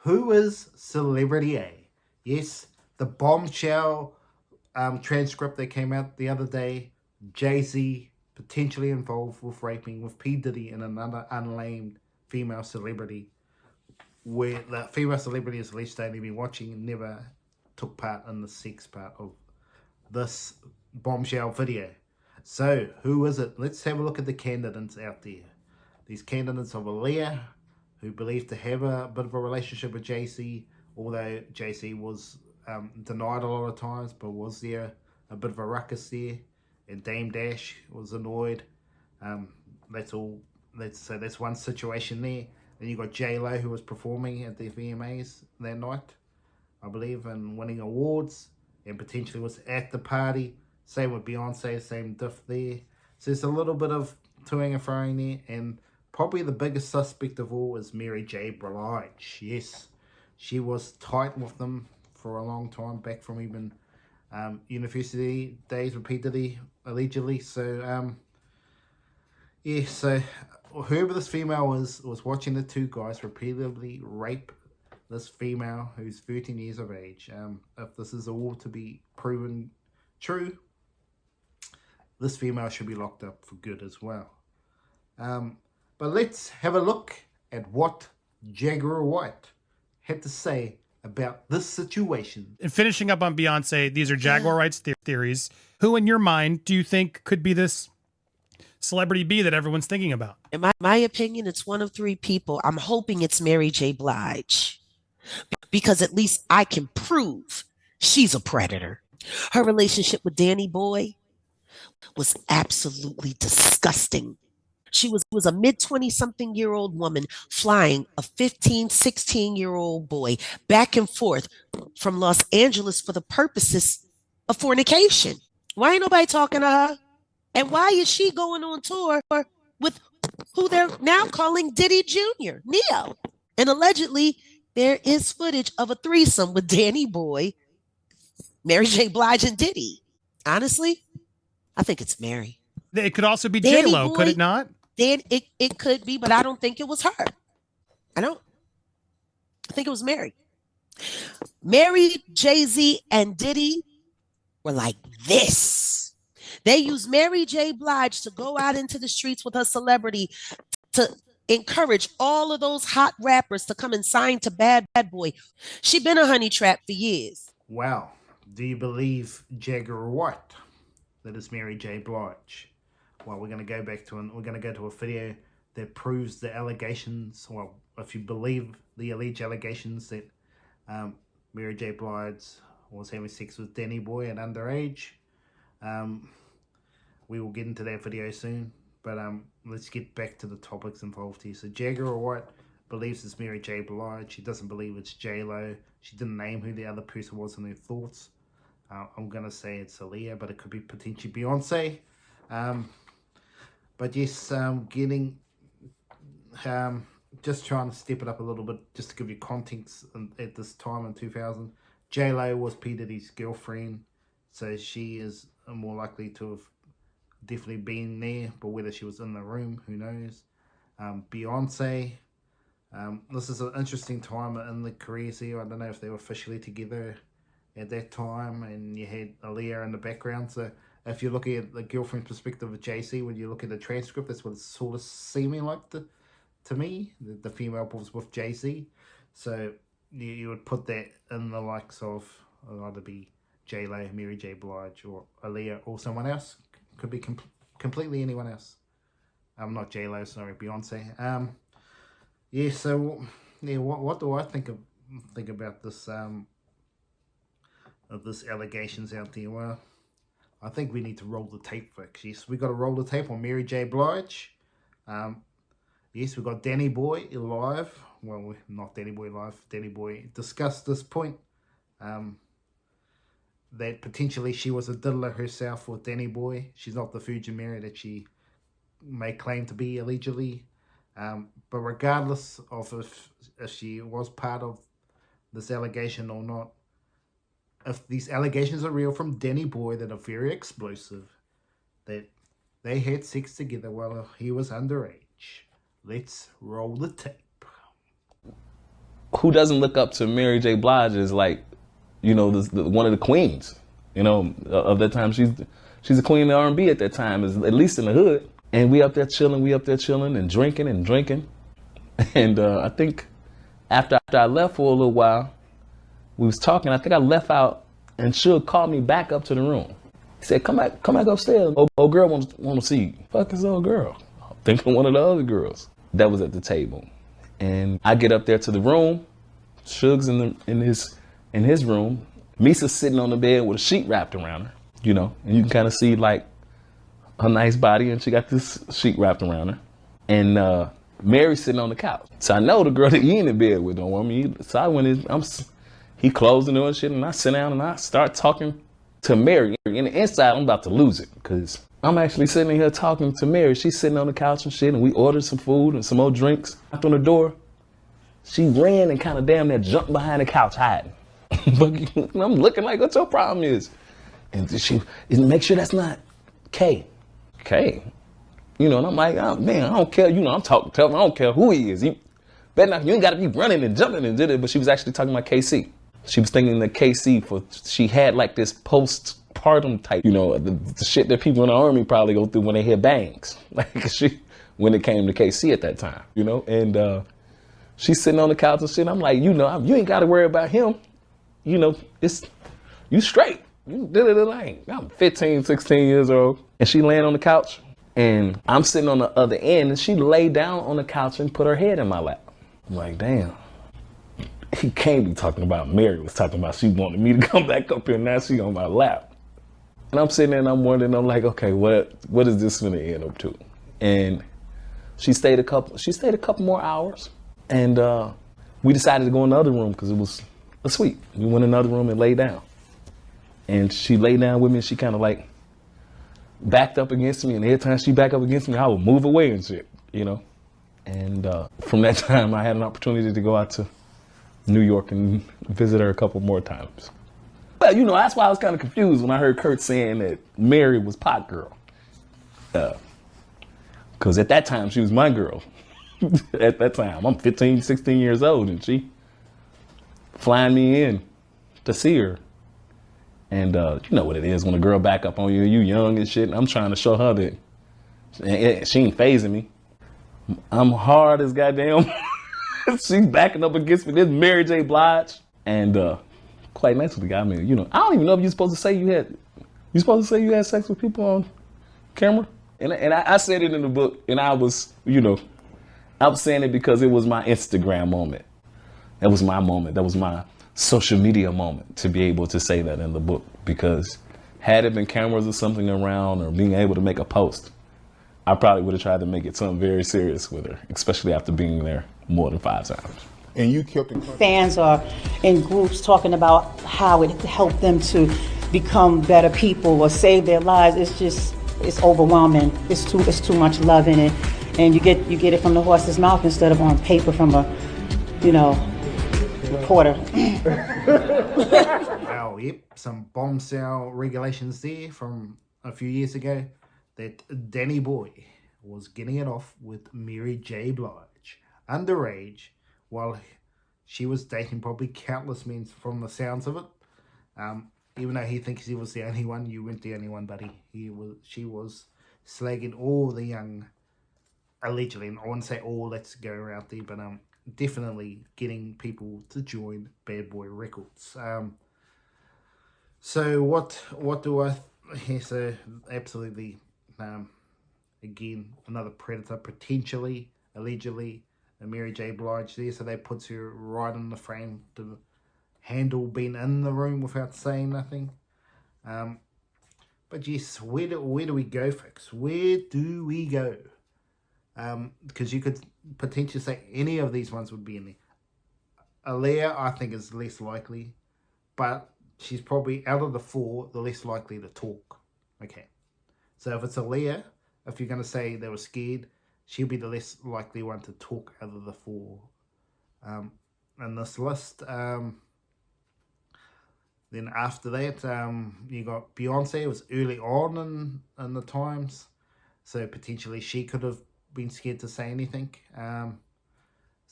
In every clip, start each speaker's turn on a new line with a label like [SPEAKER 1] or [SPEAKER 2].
[SPEAKER 1] Who is Celebrity A? Yes, the bombshell transcript that came out the other day. Jay-Z potentially involved with raping with P. Diddy and another unnamed female celebrity, where the female celebrity is alleged to only be watching and never took part in the sex part of this bombshell video. So, who is it? Let's have a look at the candidates out there. These candidates of Aaliyah, who believed to have a bit of a relationship with JC, although JC was denied a lot of times, but was there a bit of a ruckus there? And Dame Dash was annoyed. That's all. That's one situation there. Then you got J Lo, who was performing at the VMAs that night, I believe, and winning awards, and potentially was at the party. Same with Beyonce, same diff there. So there's a little bit of toing and froing there, and probably the biggest suspect of all is Mary J. Blige. Yes, she was tight with them for a long time, back from even university days with P. Diddy, allegedly. So, yeah, so whoever this female was watching the two guys repeatedly rape this female who's 13 years of age. If this is all to be proven true, this female should be locked up for good as well. But let's have a look at what Jaguar White had to say about this situation.
[SPEAKER 2] And finishing up on Beyonce, these are Jaguar Wright's theories. Who, in your mind, do you think could be this celebrity B that everyone's thinking about?
[SPEAKER 3] In my opinion, it's one of three people. I'm hoping it's Mary J. Blige, because at least I can prove she's a predator. Her relationship with Danny Boy was absolutely disgusting. She was a mid-20-something-year-old woman flying a 15, 16-year-old boy back and forth from Los Angeles for the purposes of fornication. Why ain't nobody talking to her? And why is she going on tour with who they're now calling Diddy Jr., Neo? And allegedly, there is footage of a threesome with Danny Boy, Mary J. Blige, and Diddy. Honestly, I think it's Mary.
[SPEAKER 2] It could also be J-Lo, could it not?
[SPEAKER 3] Then it could be, but I don't think it was her. I think it was Mary. Mary, Jay-Z, and Diddy were like this. They used Mary J. Blige to go out into the streets with her celebrity to encourage all of those hot rappers to come and sign to Bad Boy. She been a honey trap for years.
[SPEAKER 1] Wow. Do you believe Jaguar White that is Mary J. Blige? Well, we're going to go back to a video that proves the allegations. Well, if you believe the alleged allegations that Mary J. Blige was having sex with Danny Boy at underage. We will get into that video soon, but let's get back to the topics involved here. So Jaguar White believes it's Mary J. Blige. She doesn't believe it's J-Lo. She didn't name who the other person was in her thoughts. I'm going to say it's Aaliyah, but it could be potentially Beyonce. But yes, just trying to step it up a little bit, just to give you context. At this time in 2000, J-Lo was P. Diddy's girlfriend, so she is more likely to have definitely been there, but whether she was in the room, who knows. Beyonce, this is an interesting time in the careers here. I don't know if they were officially together at that time, and you had Aaliyah in the background, so if you're looking at the girlfriend perspective of JC, when you look at the transcript, that's what it's sort of seeming like to me. The female was with JC. So you would put that in the likes of either be J-Lo, Mary J. Blige, or Aaliyah, or someone else. Could be completely anyone else. Not J-Lo, sorry, Beyonce. Yeah, so yeah, what do I think about this of this allegations out there? Well, I think we need to roll the tape first. Yes, we got to roll the tape on Mary J. Blige. Yes, we got Danny Boy live. Well, not Danny Boy live. Danny Boy discussed this point. That potentially she was a diddler herself with Danny Boy. She's not the Virgin Mary that she may claim to be allegedly. But regardless of if she was part of this allegation or not, if these allegations are real from Danny Boy that are very explosive, that they had sex together while he was underage, let's roll the tape.
[SPEAKER 4] who doesn't look up to Mary J. Blige as like, you know, one of the queens, you know, of that time. She's a queen of R&B at that time, at least in the hood. And we up there chilling and drinking. And I think after I left for a little while, we was talking. I think I left out, and Suge called me back up to the room. He said, come back upstairs. Old girl want to see you. Fuck this old girl. I'm thinking one of the other girls that was at the table. And I get up there to the room. Suge's in his room. Misa's sitting on the bed with a sheet wrapped around her, you know, and you can kind of see like her nice body, and she got this sheet wrapped around her. And Mary's sitting on the couch. So I know the girl that he in the bed with don't want me. So I went in, he closed the door and shit, and I sit down and I start talking to Mary. And the inside, I'm about to lose it, because I'm actually sitting here talking to Mary. She's sitting on the couch and shit, and we ordered some food and some more drinks. Knocked on the door. She ran and kind of damn near jumped behind the couch hiding. But I'm looking like, what your problem is? And she, make sure that's not Kay. Kay? You know, and I'm like, oh, man, I don't care. You know, I'm talking to him. I don't care who he is. You ain't got to be running and jumping and did it. But she was actually talking about KC. She was thinking that KC, she had like this postpartum type, you know, the shit that people in the Army probably go through when they hear bangs. Like when it came to KC at that time, you know? And she's sitting on the couch and shit. I'm like, you know, you ain't got to worry about him. You know, you straight. You did it like, I'm 15, 16 years old. And she laying on the couch. And I'm sitting on the other end, and she laid down on the couch and put her head in my lap. I'm like, damn. He can't be talking about Mary was talking about she wanted me to come back up here, and now she on my lap. And I'm sitting there and I'm wondering, I'm like, okay, what is this gonna end up to? And she stayed a couple more hours, and we decided to go in the other room because it was a suite. We went in another room and laid down. And she laid down with me, and she kind of like backed up against me, and every time she backed up against me, I would move away and shit, you know? And from that time, I had an opportunity to go out to New York and visit her a couple more times. Well, you know, that's why I was kind of confused when I heard Kurt saying that Mary was pot girl. Because at that time, she was my girl. At that time, I'm 15, 16 years old, and she flying me in to see her. And you know what it is when a girl back up on you, you young and shit, and I'm trying to show her that she ain't phasing me. I'm hard as goddamn. She's backing up against me. This Mary J. Blige. And quite nicely got me, you know, I don't even know if you're supposed to say you had sex with people on camera. And I said it in the book, and I was, you know, I was saying it because it was my Instagram moment. That was my moment. That was my social media moment to be able to say that in the book, because had it been cameras or something around or being able to make a post, I probably would have tried to make it something very serious with her, especially after being there more than 5 times.
[SPEAKER 5] And you killed the
[SPEAKER 6] fans are in groups talking about how it helped them to become better people or save their lives. It's overwhelming. It's too much love in it, and you get it from the horse's mouth instead of on paper from a, you know, reporter.
[SPEAKER 1] Oh, yep, some bombshell regulations there from a few years ago that Danny Boy was getting it off with Mary J. Blige, underage, while she was dating probably countless men from the sounds of it. Even though he thinks he was the only one, you weren't the only one, buddy. She was slagging all the young, allegedly, and I wouldn't say all, let's go around there, but definitely getting people to join Bad Boy Records. So what do I hear? So absolutely, again, another predator, potentially, allegedly, Mary J. Blige there. So that puts her right in the frame to handle being in the room without saying nothing. But yes, where do we go, folks? Where do we go? Because you could potentially say any of these ones would be in there. Aaliyah, I think, is less likely, but she's probably, out of the 4, the less likely to talk. Okay, so if it's Aaliyah, if you're going to say they were scared, she'll be the less likely one to talk out of the 4 in this list. Then after that, you got Beyoncé. It was early on in the times, so potentially she could have been scared to say anything.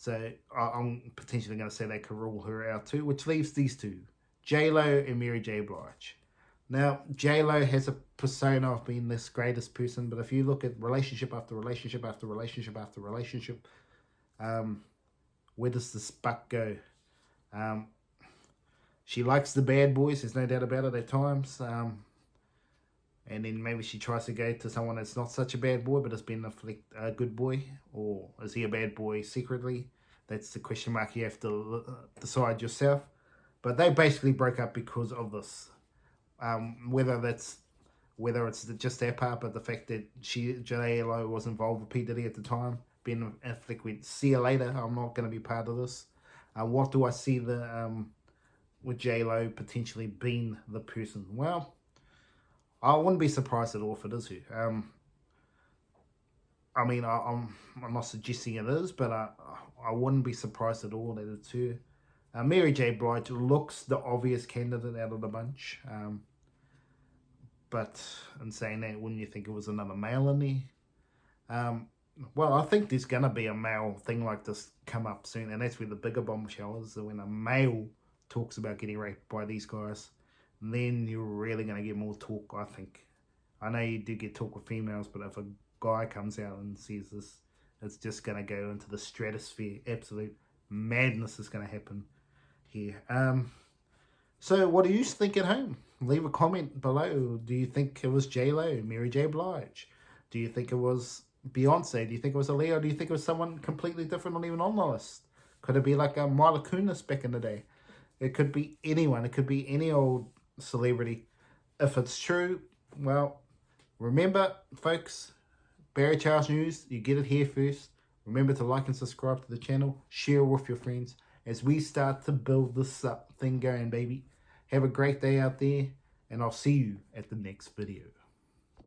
[SPEAKER 1] So I'm potentially going to say they could rule her out too, which leaves these two, J-Lo and Mary J. Blige. Now, J-Lo has a persona of being this greatest person, but if you look at relationship after relationship after relationship after relationship, where does this buck go? She likes the bad boys, there's no doubt about it at times. And then maybe she tries to go to someone that's not such a bad boy, but has been a good boy. Or is he a bad boy secretly? That's the question mark you have to decide yourself. But they basically broke up because of this. Whether it's just their part, but the fact that J-Lo was involved with P. Diddy at the time, being a flick with, see you later, I'm not going to be part of this. What do I see with J-Lo potentially being the person? Well, I wouldn't be surprised at all if it is her. I mean, I'm not suggesting it is, but I wouldn't be surprised at all that it's her. Mary J. Blige looks the obvious candidate out of the bunch. But in saying that, wouldn't you think it was another male in there? Well, I think there's going to be a male thing like this come up soon, and that's where the bigger bombshell is, when a male talks about getting raped by these guys. Then you're really going to get more talk, I think. I know you do get talk with females, but if a guy comes out and says this, it's just going to go into the stratosphere. Absolute madness is going to happen here. So what do you think at home? Leave a comment below. Do you think it was J-Lo, Mary J. Blige? Do you think it was Beyoncé? Do you think it was Aaliyah? Or do you think it was someone completely different, not even on the list? Could it be like a Mila Kunis back in the day? It could be anyone. It could be any old celebrity. If it's true, well, remember, folks, Barry Charles News, you get it here first. Remember to like and subscribe to the channel. Share with your friends as we start to build this thing going, baby. Have a great day out there, and I'll see you at the next video.